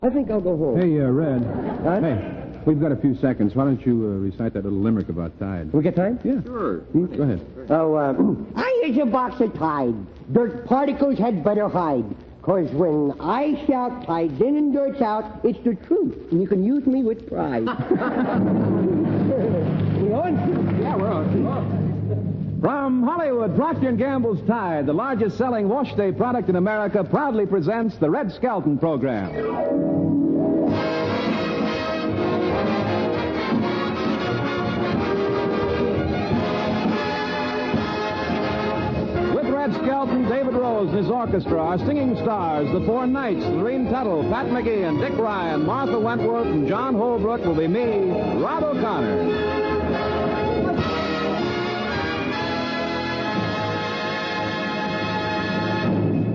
I think I'll go home. Hey, Red. Huh? Hey, we've got a few seconds. Why don't you recite that little limerick about Tide? We get time? Yeah. Sure. Go ahead. Oh, I is a box of Tide. Dirt particles had better hide. 'Cause when I shout Tide's in and dirt's out, it's the truth. And you can use me with pride. We on? Yeah, we're on. From Hollywood, Procter & Gamble's Tide, the largest selling wash day product in America, proudly presents the Red Skelton program. With Red Skelton, David Rose and his orchestra, our singing stars, the Four Knights, Lorene Tuttle, Pat McGee, and Dick Ryan, Martha Wentworth, and John Holbrook will be me, Rod O'Connor.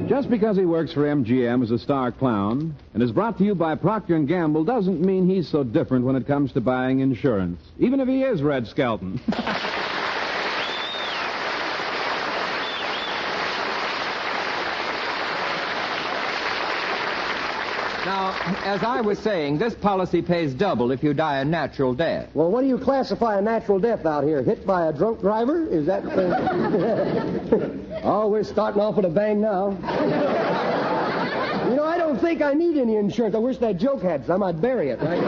Just because he works for MGM as a star clown and is brought to you by Procter & Gamble doesn't mean he's so different when it comes to buying insurance, even if he is Red Skelton. Now, as I was saying, this policy pays double if you die a natural death. Well, what do you classify a natural death out here? Hit by a drunk driver? Is that... Oh, we're starting off with a bang now. You know, I don't think I need any insurance. I wish that joke had some. I'd bury it, right?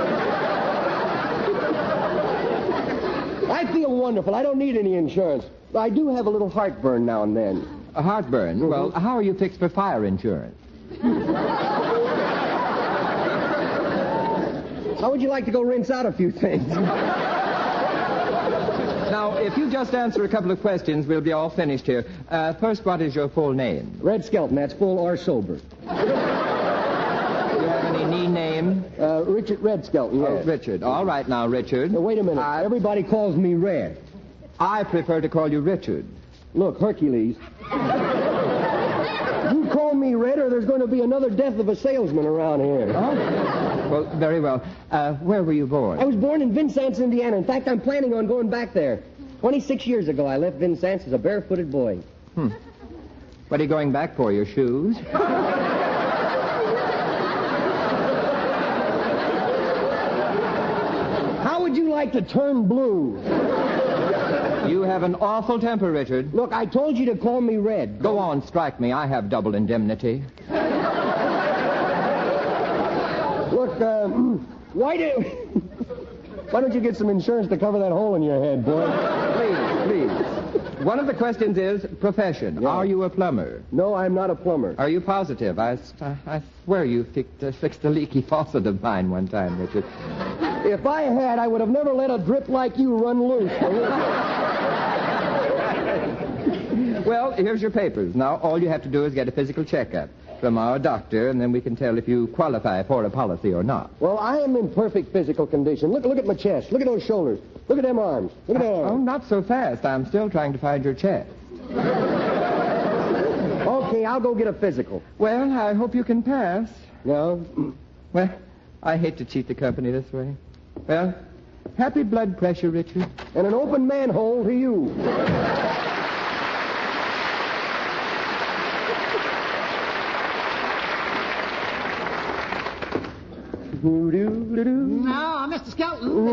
I feel wonderful. I don't need any insurance. I do have a little heartburn now and then. A heartburn? Mm-hmm. Well, how are you fixed for fire insurance? How would you like to go rinse out a few things? Now, if you just answer a couple of questions, we'll be all finished here. First, what is your full name? Red Skelton, that's full or sober. Do you have any knee name? Richard Red Skelton, yes. Oh, Richard. All right now, Richard. Now, wait a minute. Everybody calls me Red. I prefer to call you Richard. Look, Hercules. You call me Red or there's going to be another death of a salesman around here. Oh? Well, very well. Where were you born? I was born in Vincennes, Indiana. In fact, I'm planning on going back there. 26 years ago, I left Vincennes as a barefooted boy. What are you going back for, your shoes? How would you like to turn blue? You have an awful temper, Richard. Look, I told you to call me Red. Go on, strike me. I have double indemnity. Look, why don't you get some insurance to cover that hole in your head, boy? Please. One of the questions is profession. Yeah. Are you a plumber? No, I'm not a plumber. Are you positive? I swear you fixed a leaky faucet of mine one time, Richard. If I had, I would have never let a drip like you run loose. Well, here's your papers. Now, all you have to do is get a physical checkup from our doctor, and then we can tell if you qualify for a policy or not. Well, I am in perfect physical condition. Look at my chest. Look at those shoulders. Look at them arms. Look at that Oh, arm. not so fast. I'm still trying to find your chest. Okay, I'll go get a physical. Well, I hope you can pass. No? Well, I hate to cheat the company this way. Well, happy blood pressure, Richard. And an open manhole to you. No, Mr. Skelton.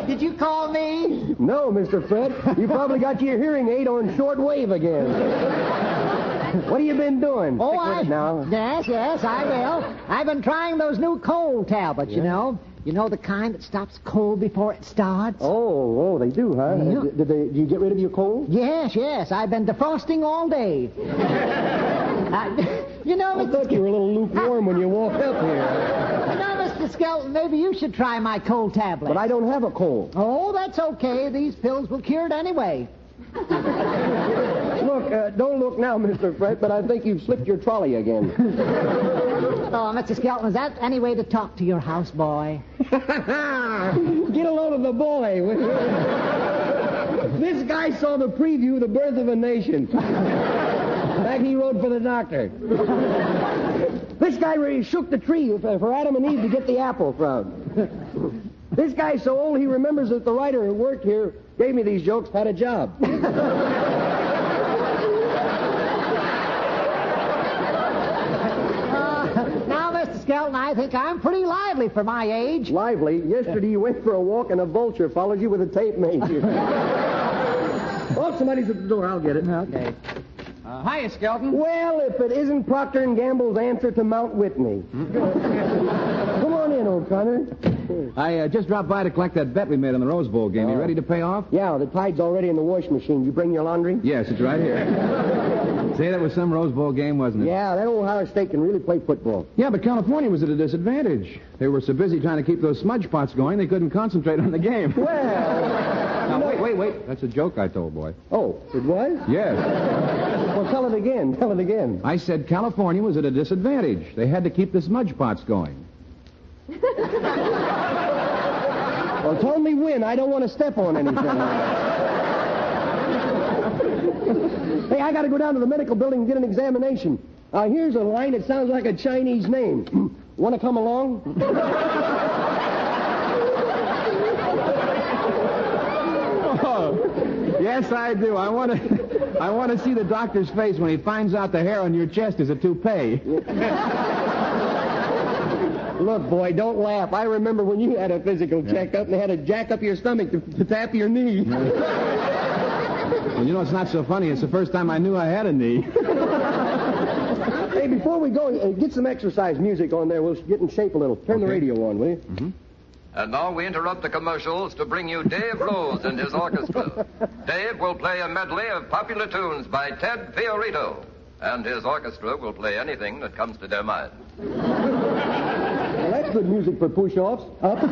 Did you call me? No, Mr. Fred. You probably got your hearing aid on short wave again. What have you been doing? Oh, Stick with it now. Yes, I will. I've been trying those new cold tablets, you know. You know the kind that stops cold before it starts? Oh, they do, huh? Yeah. Did you get rid of your cold? Yes. I've been defrosting all day. You know, I thought you were a little lukewarm when you walked up here. You know, Mr. Skelton, maybe you should try my cold tablet. But I don't have a cold. Oh, that's okay. These pills will cure it anyway. Look, don't look now, Mr. Fred, but I think you've slipped your trolley again. Oh, Mr. Skelton, is that any way to talk to your houseboy? Get a load of the boy. This guy saw the preview of The Birth of a Nation. Back he rode for the doctor. This guy really shook the tree for Adam and Eve to get the apple from. This guy's so old he remembers that the writer who worked here gave me these jokes had a job. Skelton, I think I'm pretty lively for my age. Lively. Yesterday you went for a walk and a vulture followed you with a tape measure. Oh, somebody's at the door. I'll get it. Okay. Hiya, Skelton. Well, if it isn't Procter & Gamble's answer to Mount Whitney. Come on in, O'Connor. I just dropped by to collect that bet we made on the Rose Bowl game. You ready to pay off? Yeah, the tide's already in the wash machine. You bring your laundry? Yes, it's right here. Say, that was some Rose Bowl game, wasn't it? Yeah, that old Ohio State can really play football. Yeah, but California was at a disadvantage. They were so busy trying to keep those smudge pots going, they couldn't concentrate on the game. Well... Now, wait. That's a joke I told, boy. Oh, it was? Yes. Well, tell it again. I said California was at a disadvantage. They had to keep the smudge pots going. Well, tell me when. I don't want to step on anything. Hey, I got to go down to the medical building and get an examination. Here's a line that sounds like a Chinese name. Want to come along? Oh, yes, I do. I want to see the doctor's face when he finds out the hair on your chest is a toupee. Look, boy, don't laugh. I remember when you had a physical checkup and they had to jack up your stomach to tap your knee. Well, you know, it's not so funny. It's the first time I knew I had a knee. Hey, before we go, get some exercise music on there. We'll get in shape a little. Turn the radio on, will you? Mm-hmm. And now we interrupt the commercials to bring you Dave Rose and his orchestra. Dave will play a medley of popular tunes by Ted Fiorito, and his orchestra will play anything that comes to their mind. Well, that's good music for push-offs. Up.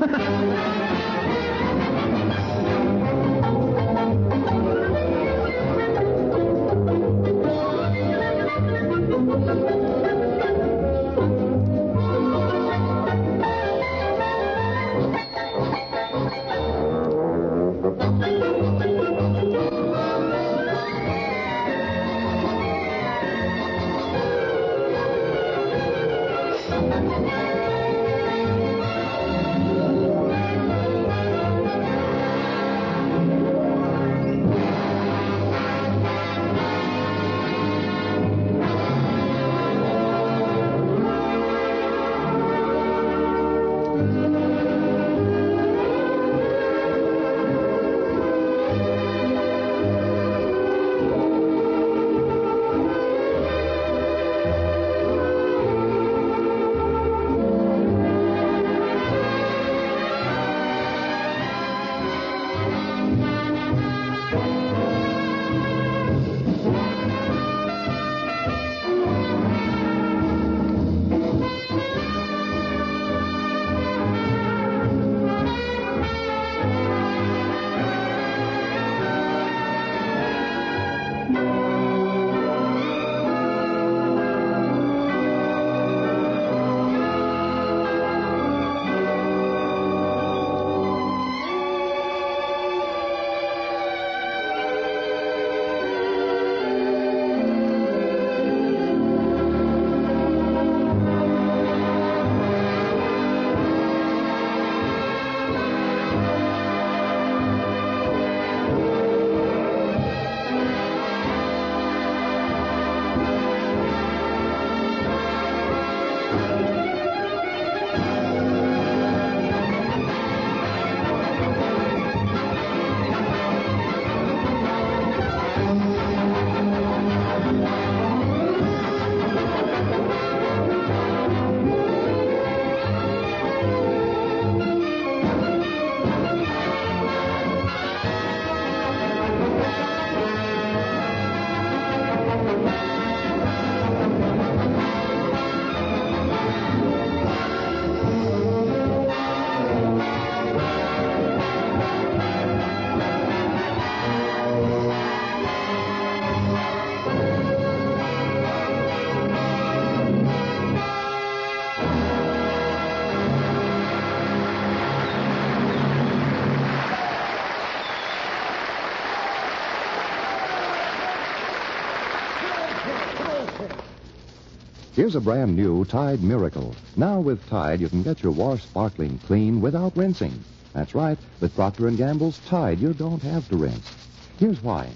Here's a brand new Tide Miracle. Now with Tide, you can get your wash sparkling clean without rinsing. That's right. With Procter & Gamble's Tide, you don't have to rinse. Here's why.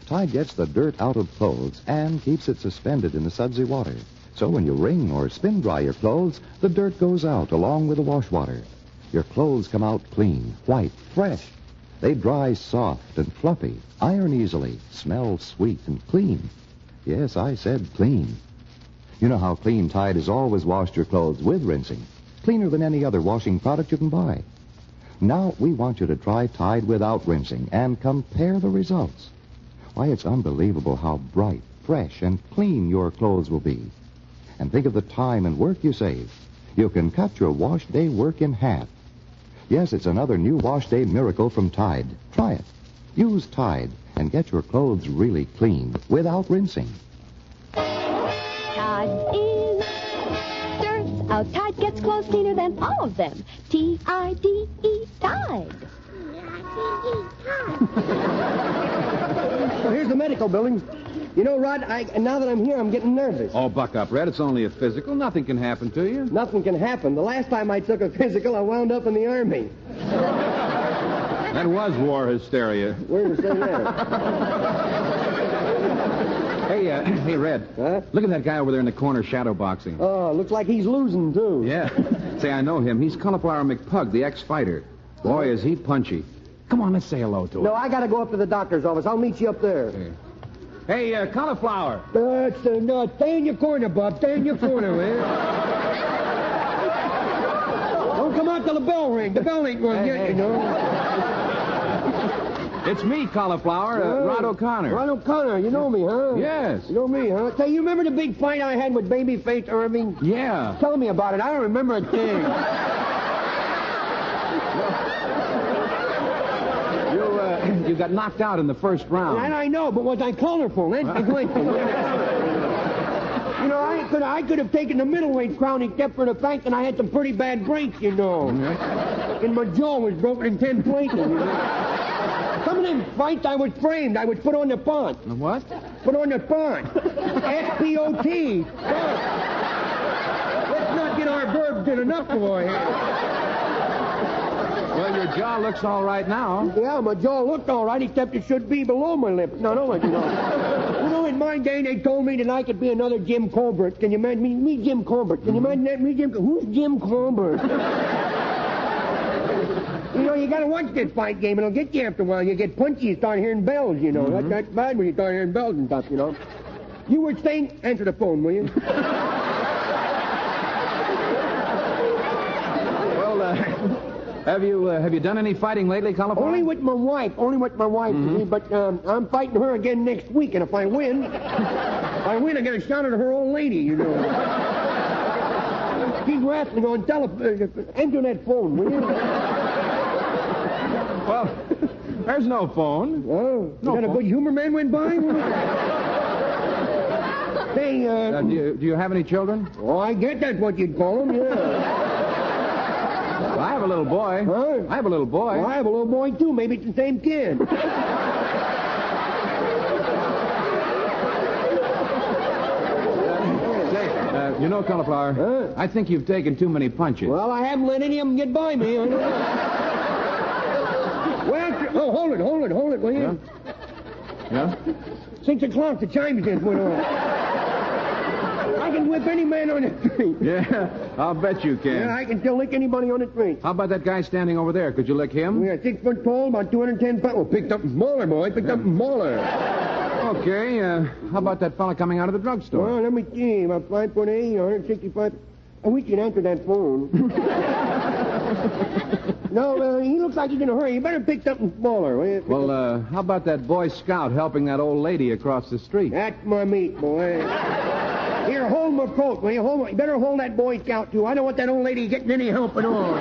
Tide gets the dirt out of clothes and keeps it suspended in the sudsy water. So when you wring or spin dry your clothes, the dirt goes out along with the wash water. Your clothes come out clean, white, fresh. They dry soft and fluffy, iron easily, smell sweet and clean. Yes, I said clean. You know how clean Tide has always washed your clothes with rinsing. Cleaner than any other washing product you can buy. Now we want you to try Tide without rinsing and compare the results. Why, it's unbelievable how bright, fresh, and clean your clothes will be. And think of the time and work you save. You can cut your wash day work in half. Yes, it's another new wash day miracle from Tide. Try it. Use Tide and get your clothes really clean without rinsing. Tide is dirt out. Tide gets clothes cleaner than all of them. T-I-D-E, Tide. Well, here's the medical building. You know, Rod, now that I'm here, I'm getting nervous. Oh, buck up, Red. It's only a physical. Nothing can happen to you. Nothing can happen. The last time I took a physical, I wound up in the Army. That was war hysteria. Where was that? Hey, Red. Huh? Look at that guy over there in the corner shadow boxing. Oh, looks like he's losing, too. Yeah. Say, I know him. He's Cauliflower McPug, the ex-fighter. Boy, is he punchy. Come on, let's say hello to him. No, I got to go up to the doctor's office. I'll meet you up there. Hey, Cauliflower. No, stay in your corner, Bob. Stay in your corner, man. Don't come out till the bell rings. The bell ain't going yet, you know. It's me, Cauliflower, Rod O'Connor. Rod O'Connor, you know me, huh? Yes. You know me, huh? Say, you remember the big fight I had with Babyface Irving? Yeah. Tell me about it. I don't remember a thing. You got knocked out in the first round. And I know, but was I colorful? That's the question. You know, I could have taken the middleweight crown except for the fact that I had some pretty bad breaks, you know. And my jaw was broken in 10 places. You know? Some of them fights I was framed. I was put on the pont. What? Put on the pont. S-P-O-T. Let's not get our verbs in enough for here. Well, your jaw looks all right now. Yeah, my jaw looked all right, except it should be below my lips. No, you know. You know, in my day, they told me that I could be another Jim Colbert. Can you imagine me, Jim Colbert? Can you imagine that, me, Jim? Who's Jim Colbert? You know, you got to watch this fight game. It'll get you after a while. You get punchy, you start hearing bells, you know. That's bad when you start hearing bells and stuff, you know. You were saying, answer the phone, will you? Have you done any fighting lately, Cauliflower? Only with my wife. You see, but I'm fighting her again next week, and if I win, I get a shot at her old lady, you know. She's wrestling on internet phone, will you? Well, there's no phone. Oh, No is that a phone. good humor man went by? Say, Do you have any children? oh, I guess that's what you'd call them, yeah. Well, I have a little boy. Huh? I have a little boy. Well, I have a little boy, too. Maybe it's the same kid. You know, Cauliflower, Huh? I think you've taken too many punches. Well, I haven't let any of them get by me. Well, hold it, will you? Yeah? 6 o'clock, the chimes just went off. I can whip any man on the street. Yeah, I'll bet you can. Yeah, I can still lick anybody on the street. How about that guy standing over there? Could you lick him? We are 6 foot tall, about 210 pounds. Well, picked up smaller, boy. Picked up smaller. Okay, how about that fella coming out of the drugstore? Well, let me see. About 5'8", 165. Oh, we can answer that phone. No, he looks like he's in a hurry. You better pick something smaller. Will you? Well, how about that Boy Scout helping that old lady across the street? That's my meat, boy. Here, hold my coat, will you? You better hold that Boy Scout, too. I don't want that old lady getting any help at all.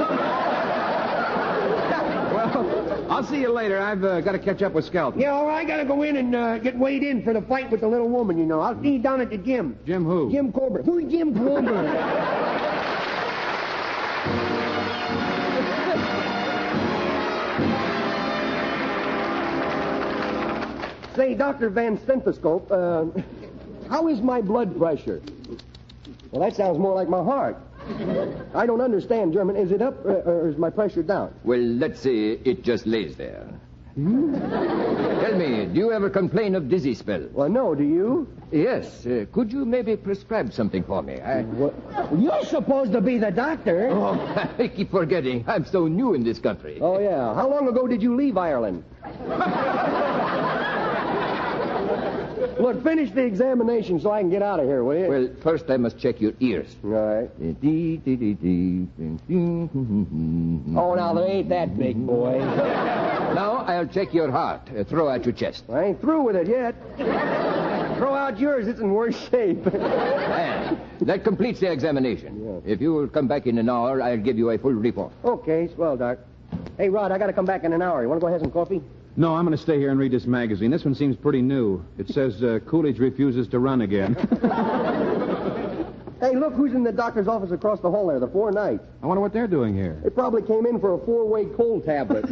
Well, I'll see you later. I've got to catch up with Skelton. Yeah, all right, I gotta go in and get weighed in for the fight with the little woman, you know. I'll see you down at the gym. Jim who? Jim Colbert. Who's Jim Colbert? Say, Dr. Van Stethoscope, how is my blood pressure? Well, that sounds more like my heart. I don't understand German. Is it up or is my pressure down? Well, let's see. It just lays there. Tell me, do you ever complain of dizzy spell? Well, no, do you? Yes. Could you maybe prescribe something for me? What? You're supposed to be the doctor. Oh, I keep forgetting. I'm so new in this country. Oh, yeah. How long ago did you leave Ireland? Look, finish the examination so I can get out of here, will you? Well, first I must check your ears. All right. Oh, now, they ain't that big, boy. Now I'll check your heart. Throw out your chest. I ain't through with it yet. Throw out yours. It's in worse shape. And that completes the examination. If you will come back in an hour, I'll give you a full report. Okay, swell, Doc. Hey, Rod, I got to come back in an hour. You want to go have some coffee? No, I'm going to stay here and read this magazine. This one seems pretty new. It says Coolidge refuses to run again. Hey, look who's in the doctor's office across the hall there, the 4 Knights. I wonder what they're doing here. They probably came in for a 4-way cold tablet.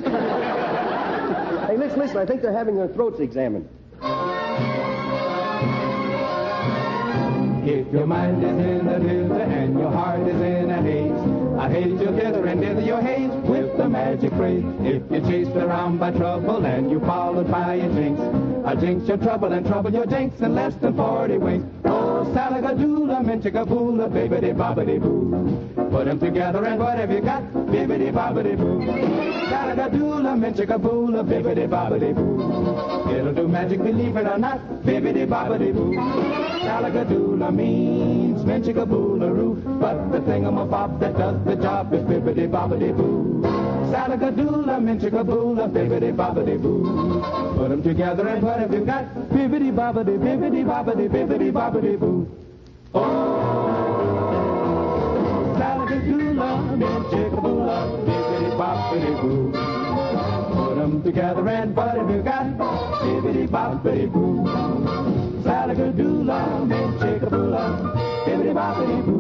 Hey, listen. I think they're having their throats examined. If your mind is in a dither and your heart is in a haze, I hate your dither and dither your haze with the magic phrase. If you're chased around by trouble and you're followed by a jinx your trouble and trouble your jinx in less than 40 winks. Oh, salagadoola, minchicaboola, bibbidi-bobbidi-boo. Put them together and what have you got? Bibbidi-bobbidi-boo. Salagadoola, minchicaboola, bibbidi-bobbidi-boo. It'll do magic, believe it or not, bibbidi-bobbidi-boo. Salagadoola means minchicaboola-roo, but the thingamabob that does the job is bibbidi-bobbidi-boo. Salagadoola, minchicaboola, bibbidi-bobbidi-boo. Put them together and what have you got? Bibbidi-bobbidi, bibbidi-bobbidi, bibbidi-bobbidi-boo. Oh, salagadoola, minchicaboola, bibbidi-bobbidi-boo. Put them together and what have you got? Bibbidi-bobbidi-boo. Salagadoola, minchicaboola, bibbidi-bobbidi-boo.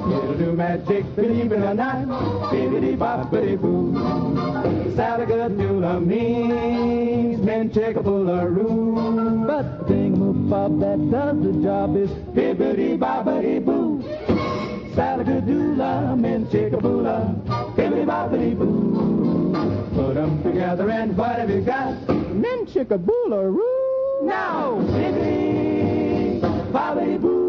It'll do magic, believe it or not, bibbidi-bobbidi-boo. Salagadoola means minchicaboola-roo, but the thingamabob that does the job is bibbidi-bobbidi-boo. Salagadoola, minchicaboola, bibbidi-bobbidi-boo. Put them together and what have you got? Minchicaboola-roo. Now, bibbidi-bobbidi-boo.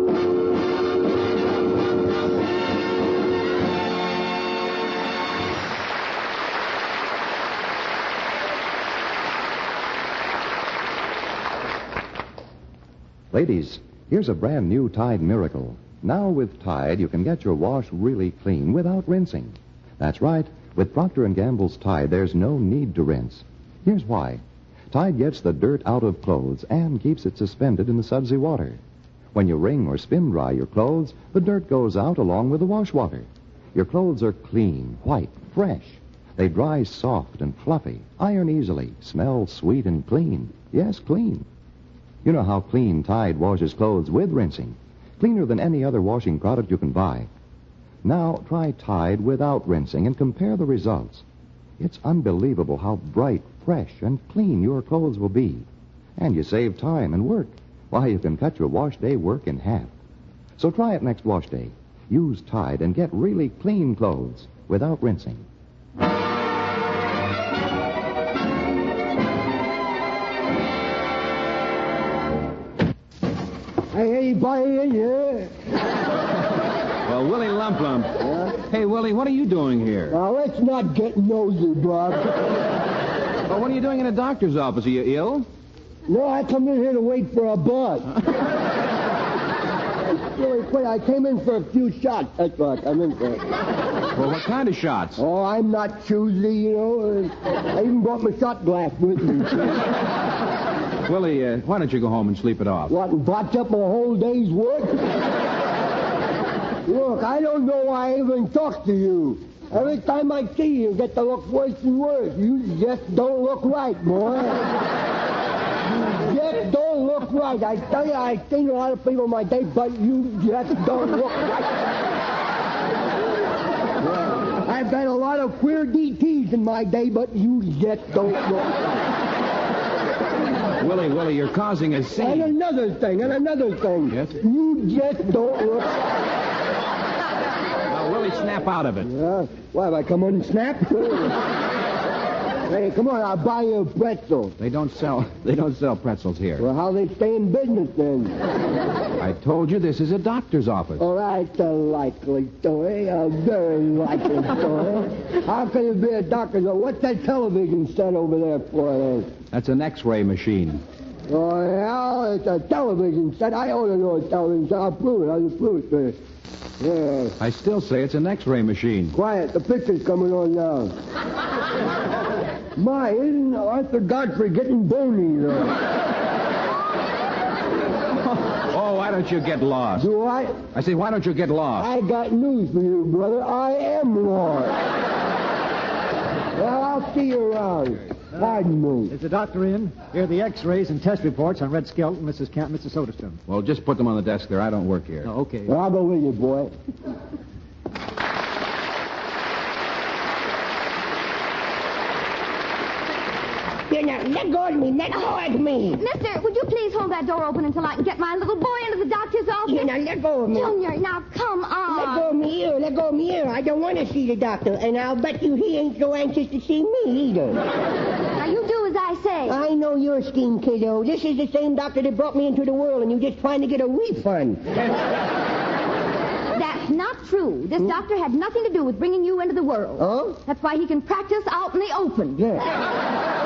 Ladies, here's a brand new Tide miracle. Now with Tide, you can get your wash really clean without rinsing. That's right. With Procter & Gamble's Tide, there's no need to rinse. Here's why. Tide gets the dirt out of clothes and keeps it suspended in the sudsy water. When you wring or spin dry your clothes, the dirt goes out along with the wash water. Your clothes are clean, white, fresh. They dry soft and fluffy, iron easily, smell sweet and clean. Yes, clean. You know how clean Tide washes clothes with rinsing. Cleaner than any other washing product you can buy. Now try Tide without rinsing and compare the results. It's unbelievable how bright, fresh, and clean your clothes will be. And you save time and work. Why, you can cut your wash day work in half. So try it next wash day. Use Tide and get really clean clothes without rinsing. Hey, buddy, yeah. Well, Willie Lump Lump. Hey, Willie, what are you doing here? Now, let's not get nosy, Bob. Well, what are you doing in a doctor's office? Are you ill? No, I come in here to wait for a bus. Really quick, I came in for a few shots. That's what I come in for. Well, what kind of shots? Oh, I'm not choosy, you know. I even brought my shot glass with me. Willie, why don't you go home and sleep it off? What, and botch up a whole day's work? Look, I don't know why I even talk to you. Every time I see you, you get to look worse and worse. You just don't look right, boy. You just don't look right. I tell you, I've seen a lot of people in my day, but you just don't look right. I've had a lot of queer DTs in my day, but you just don't look right. Willie, you're causing a scene. And another thing. Yes? You just don't look right. Now, Willie, snap out of it. Why, have I come on and snap? Hey, come on, I'll buy you a pretzel. They don't sell pretzels here. Well, how they stay in business then? I told you this is a doctor's office. Oh, that's a likely story, a very likely story. How can it be a doctor's office? What's that television set over there for then? That's an X-ray machine. Oh, yeah, it's a television set. I ought to know a television set. I'll prove it. I'll just prove it to you. Yeah. I still say it's an X-ray machine. Quiet. The picture's coming on now. My, isn't Arthur Godfrey getting bony, though? Oh, why don't you get lost? Do I? I say, why don't you get lost? I got news for you, brother. I am lost. Well, I'll see you around. Pardon me. Is the doctor in? Here are the X-rays and test reports on Red Skelton, Mrs. Soderstrom. Well, just put them on the desk there. I don't work here. Oh, okay. Well, I'll go with you, boy. Here, now, let go of me. Let go of me. Mister, would you please hold that door open until I can get my little boy into the doctor's office? Here, now, let go of me. Junior, now come on. Let go of me ear. Let go of me ear. I don't want to see the doctor, and I'll bet you he ain't so anxious to see me either. Now you do as I say. I know your scheme, kiddo. This is the same doctor that brought me into the world, and you're just trying to get a refund. That's not true. This doctor had nothing to do with bringing you into the world. Oh? That's why he can practice out in the open. Yeah.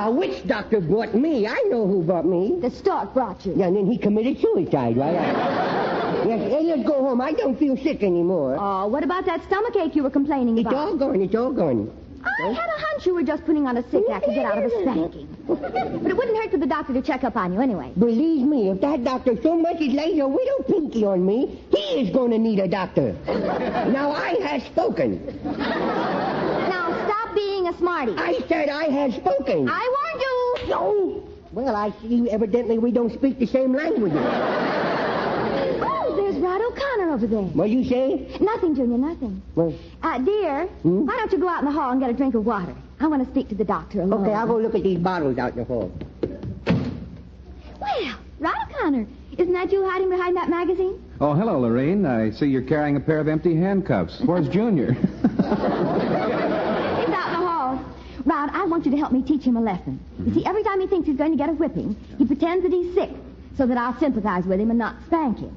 Which doctor brought me? I know who brought me. The stork brought you. Yeah, and then he committed suicide, right? Yes, hey, let's go home. I don't feel sick anymore. Oh, what about that stomachache you were complaining It's about? all gone. It's all gone. I had a hunch you were just putting on a sick act to get out of a spanking. But it wouldn't hurt for the doctor to check up on you anyway. Believe me, if that doctor so much as lays a widow pinky on me, he is going to need a doctor. Now, I have spoken. Now, stop being a smarty. I said I have spoken. I warned you. No. Well, I see evidently we don't speak the same language. Oh, there's Rod O'Connor over there. What you say? Nothing, Junior, nothing. Well, Dear, why don't you go out in the hall and get a drink of water? I want to speak to the doctor alone. okay, I'll go look at these bottles out in the hall. Well, Rod O'Connor, isn't that you hiding behind that magazine? Oh, hello, Lorraine. I see you're carrying a pair of empty handcuffs. Where's Junior? He's out in the hall. Rod, I want you to help me teach him a lesson. You see, every time he thinks he's going to get a whipping, he pretends that he's sick so that I'll sympathize with him and not spank him.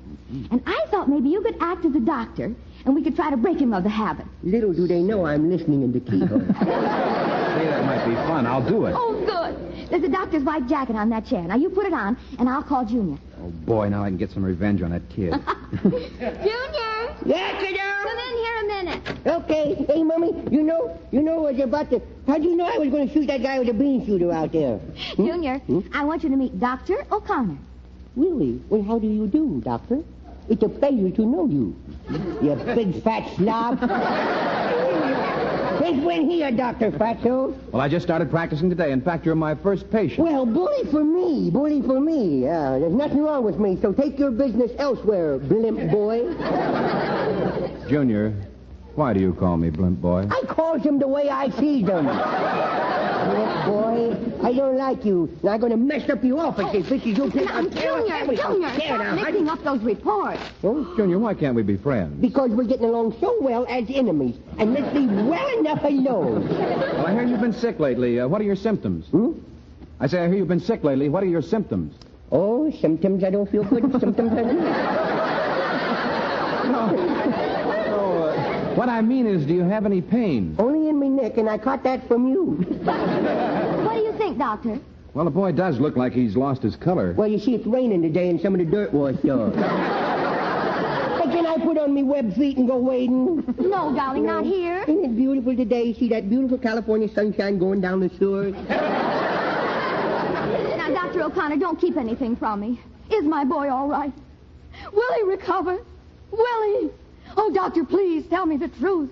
And I thought maybe you could act as a doctor and we could try to break him of the habit. Little do they know I'm listening in the keyhole. Hey, that might be fun. I'll do it. Oh, good. There's a doctor's white jacket on that chair. Now, you put it on, and I'll call Junior. Oh, boy, now I can get some revenge on that kid. Junior! Yeah, kiddo? Come in here a minute. Okay. Hey, Mommy, you know what's about to... How'd you know I was going to shoot that guy with a bean shooter out there? Junior, I want you to meet Dr. O'Connor. Really? Well, how do you do, Doctor? It's a pleasure to know you. You big fat slob. Since when here, Dr. Fatso? Well, I just started practicing today. In fact, you're my first patient. Well, bully for me. Bully for me. There's nothing wrong with me, so take your business elsewhere, blimp boy. Junior, why do you call me Blimp Boy? I calls him the way I sees them. Blimp boy, I don't like you. Now I'm going to mess up your office if this is you. Now, Junior, stop making up those reports. Oh, Junior, why can't we be friends? Because we're getting along so well as enemies. And let's leave well enough alone. Well, I hear you've been sick lately. What are your symptoms? I say I hear you've been sick lately. What are your symptoms? Oh, symptoms I don't feel good. Symptoms I don't... What I mean is, do you have any pain? Only in my neck, and I caught that from you. What do you think, Doctor? Well, the boy does look like he's lost his color. Well, you see, it's raining today, and some of the dirt washed off. But can I put on me web feet and go wading? No, darling, not here. Isn't it beautiful today? See that beautiful California sunshine going down the shore? Now, Dr. O'Connor, don't keep anything from me. Is my boy all right? Will he recover? Will he? Oh, Doctor, please tell me the truth.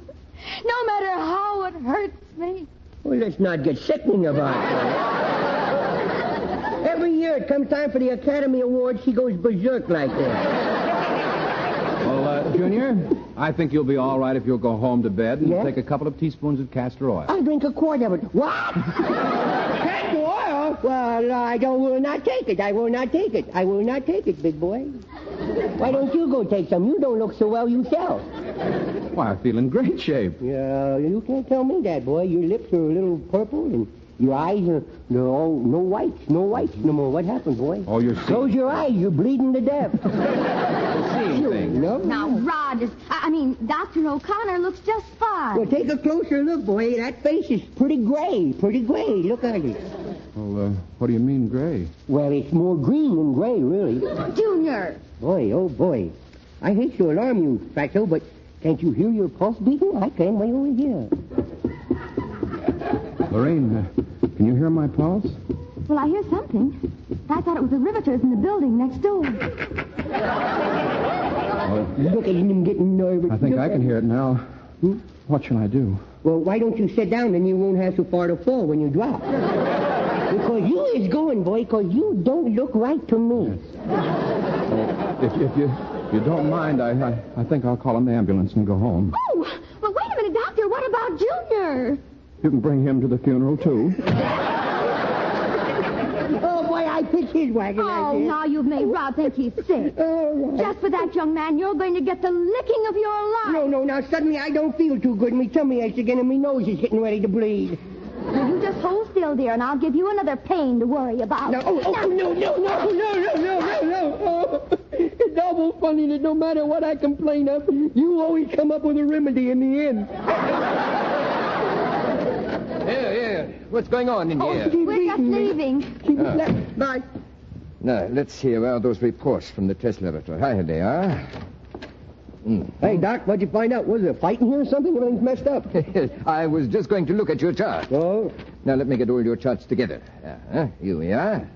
No matter how it hurts me. Well, let's not get sickening about it. Every year it comes time for the Academy Awards, she goes berserk like that. Well, Junior, I think you'll be all right if you'll go home to bed and Yeah? take a couple of teaspoons of castor oil. I'll drink a quart of it. What? Castor oil? Well, will not take it. I will not take it. I will not take it, big boy. Why don't you go take some? You don't look so well yourself. Why, I feel in great shape. Yeah, you can't tell me that, boy. Your lips are a little purple and your eyes they're all no whites no more. What happened, boy? Oh, you're Close your eyes. You're bleeding to death. seeing things. No? Now, Rod, Dr. O'Connor looks just fine. Well, take a closer look, boy. That face is pretty gray. Look at it. Well, what do you mean, gray? Well, it's more green than gray, really. Junior. Boy, oh, boy. I hate to alarm you, Fatso, but can't you hear your pulse beating? I can way over here. Lorraine, can you hear my pulse? Well, I hear something. I thought it was the riveters in the building next door. Look at him getting nervous. I think I can hear it now. What shall I do? Well, why don't you sit down, then you won't have so far to fall when you drop. Because you is going, boy, because you don't look right to me. If you don't mind, I think I'll call an ambulance and go home. Oh, well, wait a minute, Doctor. What about Junior? You can bring him to the funeral, too. Oh, boy, I picked his wagon. Oh, now you've made Rod think he's sick. All right. Just for that, young man, you're going to get the licking of your life. No, now suddenly I don't feel too good. Me tummy aches again and me nose is getting ready to bleed. Well, you just hold still, dear, and I'll give you another pain to worry about. No, no. Oh, it's double funny that no matter what I complain of, you always come up with a remedy in the end. Here. What's going on in here? We're just leaving. Bye. Now, let's see. Where are those reports from the test laboratory? Here they are. Hey, Doc, what'd you find out? Was there a fight in here or something? Everything's messed up. I was just going to look at your chart. Oh? Now, let me get all your charts together. Here we are.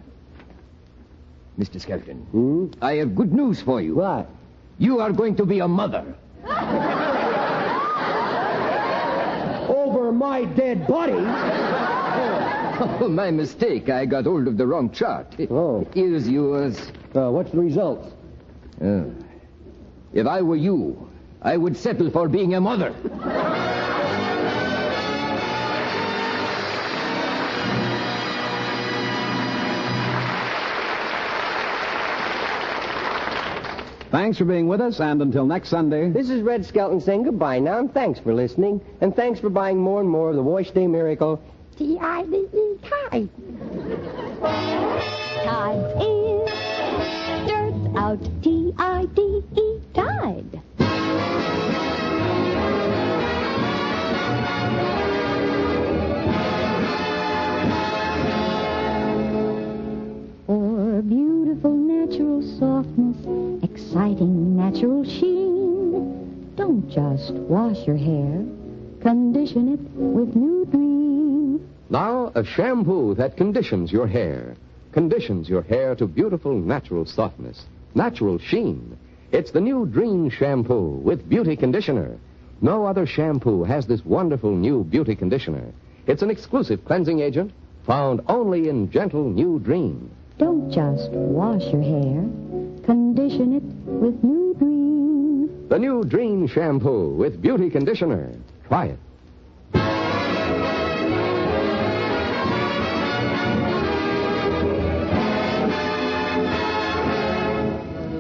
Mr. Skelton, I have good news for you. What? You are going to be a mother. Over my dead body? Oh, my mistake. I got hold of the wrong chart. Oh. Here's yours. What's the result? If I were you, I would settle for being a mother. Thanks for being with us, and until next Sunday... This is Red Skelton saying goodbye now, and thanks for listening. And thanks for buying more and more of the Wash Day Miracle T-I-D-E, Tide. Tide is dirt out. T-I-D-E, Tide. For beautiful natural softness, exciting natural sheen, don't just wash your hair, condition it with New Dream. Now, a shampoo that conditions your hair. Conditions your hair to beautiful natural softness, natural sheen. It's the New Dream shampoo with beauty conditioner. No other shampoo has this wonderful new beauty conditioner. It's an exclusive cleansing agent found only in gentle New Dream. Don't just wash your hair, condition it with New Dream. The New Dream shampoo with beauty conditioner. Try it.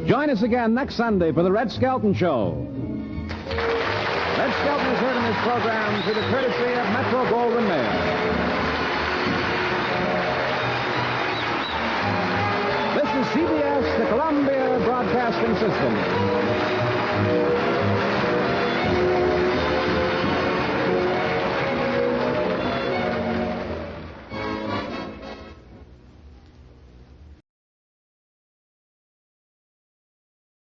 Join us again next Sunday for the Red Skelton Show. Red Skelton is heard in this program through the courtesy of Metro Goldwyn Mayer. This is CBS, the Columbia Broadcasting System.